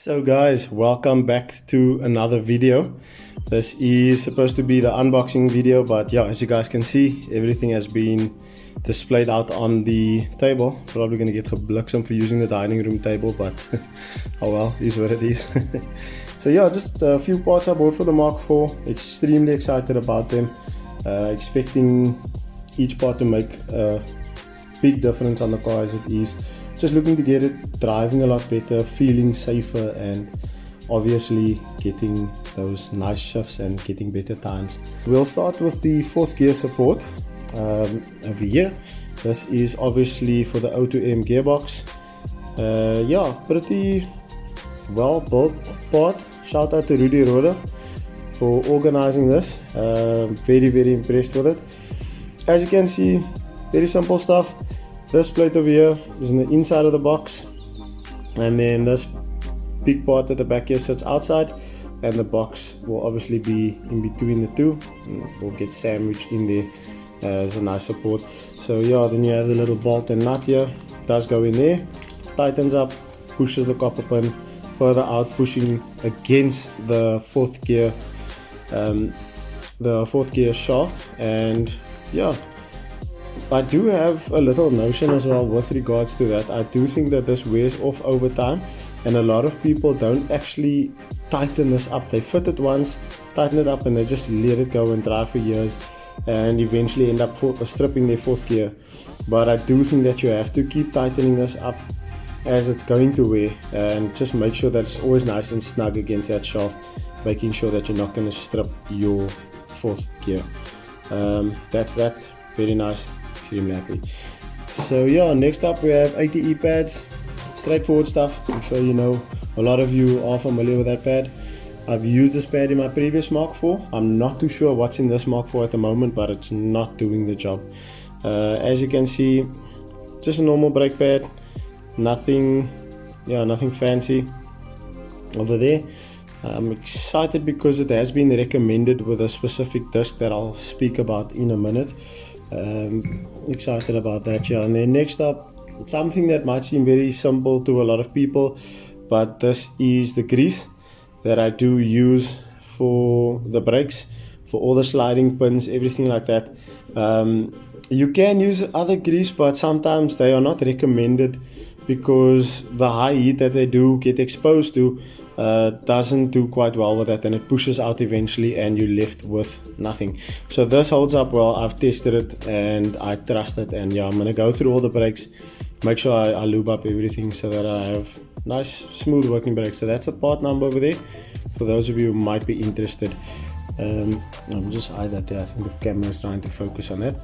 So guys, welcome back to another video. This is supposed to be the unboxing video, but yeah, as you guys can see, everything has been displayed out on the table. Probably gonna get gebloksem for using the dining room table, but oh well, is what it is. So yeah, just a few parts I bought for the Mark IV. Extremely excited about them. Expecting each part to make a big difference on the car as it is. Just looking to get it driving a lot better, feeling safer, and obviously getting those nice shifts and getting better times. We'll start with the fourth gear support over here. This is obviously for the O2M gearbox. Yeah, pretty well built part. Shout out to Rudy Roder for organizing this. Very impressed with it. As you can see, very simple stuff. This plate over here is on the inside of the box, and then this big part at the back here sits outside, and the box will obviously be in between the two. Will get sandwiched in there as a nice support. So yeah, then you have the little bolt and nut here. It does go in there, tightens up, pushes the copper pin further out, pushing against the fourth gear shaft. And yeah, I do have a little notion as well with regards to that. I do think that this wears off over time, and a lot of people don't actually tighten this up. They fit it once, tighten it up, and they just let it go and drive for years, and eventually end up stripping their fourth gear. But I do think that you have to keep tightening this up as it's going to wear, and just make sure that it's always nice and snug against that shaft, making sure that you're not going to strip your fourth gear. That's that. Very nice. Extremely happy. So yeah, next up we have ATE pads. Straightforward stuff. I'm sure you know, a lot of you are familiar with that pad. I've used this pad in my previous Mark IV. I'm not too sure what's in this Mark IV at the moment, but it's not doing the job. As you can see, just a normal brake pad. Nothing fancy over there. I'm excited because it has been recommended with a specific disc that I'll speak about in a minute. Excited about that. Yeah. And then next up, something that might seem very simple to a lot of people, but this is the grease that I do use for the brakes, for all the sliding pins, everything like that. You can use other grease, but sometimes they are not recommended because the high heat that they do get exposed to doesn't do quite well with that, and it pushes out eventually and you're left with nothing. So this holds up well. I've tested it and I trust it, and yeah, I'm gonna go through all the brakes, make sure I lube up everything so that I have nice smooth working brakes. So that's a part number over there for those of you who might be interested. I'm just hide that there. I think the camera is trying to focus on it.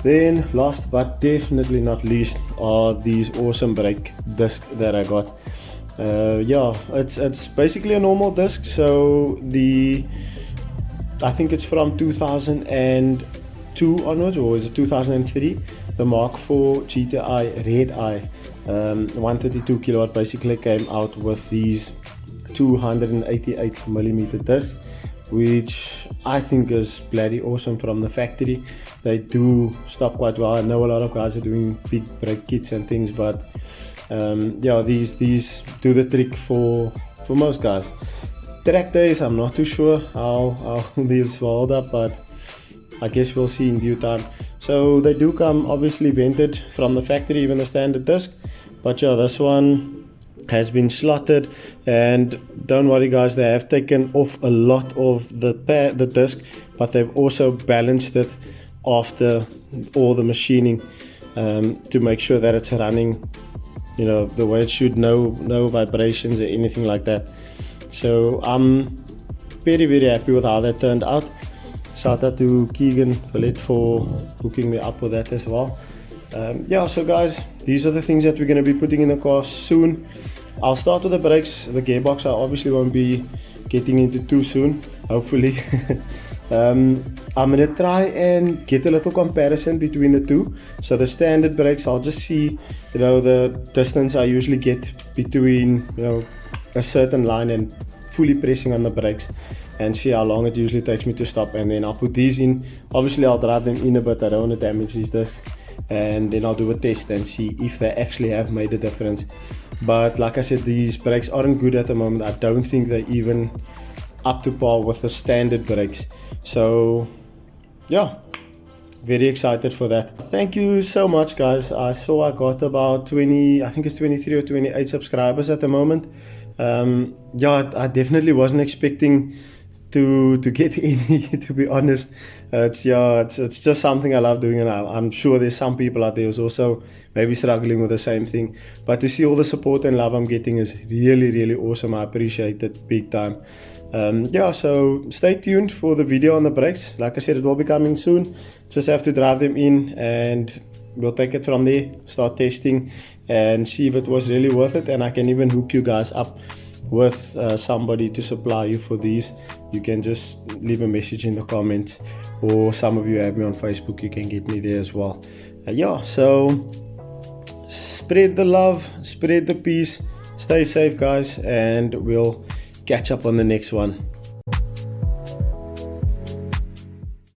Then last but definitely not least are these awesome brake discs that I got. Yeah, it's basically a normal disc. So I think it's from 2002 onwards, or is it 2003? The Mark IV GTI Red Eye 132 kilowatt basically came out with these 288mm discs, which I think is bloody awesome from the factory. They do stop quite well. I know a lot of guys are doing big brake kits and things, but yeah, these do the trick for most guys. Track days, I'm not too sure how these will hold up, but I guess we'll see in due time. So they do come obviously vented from the factory, even the standard disc. But yeah, this one has been slotted, and don't worry guys, they have taken off a lot of the disc, but they've also balanced it after all the machining to make sure that it's running, you know, the way it should. No vibrations or anything like that. So I'm very happy with how that turned out. Shout out to Keegan Villette for hooking me up with that as well. Yeah, so guys, these are the things that we're going to be putting in the car soon. I'll start with the brakes. The gearbox I obviously won't be getting into too soon, hopefully. I'm going to try and get a little comparison between the two. So the standard brakes, I'll just see, you know, the distance I usually get between, you know, a certain line and fully pressing on the brakes, and see how long it usually takes me to stop. And then I'll put these in. Obviously I'll drive them in a bit. I don't want to damage these discs. and then I'll do a test and see if they actually have made a difference. But like I said, these brakes aren't good at the moment. I don't think they're even up to par with the standard brakes. So yeah, very excited for that. Thank you so much, guys. I saw I got about 20, I think it's 23 or 28 subscribers at the moment. Yeah, I definitely wasn't expecting to get any, to be honest. It's just something I love doing, and I'm sure there's some people out there who's also maybe struggling with the same thing. But to see all the support and love I'm getting is really, really awesome. I appreciate it big time. Yeah, so stay tuned for the video on the brakes. Like I said, it will be coming soon. Just have to drive them in and we'll take it from there, start testing and see if it was really worth it. And I can even hook you guys up with somebody to supply you for these. You can just leave a message in the comments, or some of you have me on Facebook, you can get me there as well. Yeah, so spread the love, spread the peace, stay safe, guys, and we'll catch up on the next one.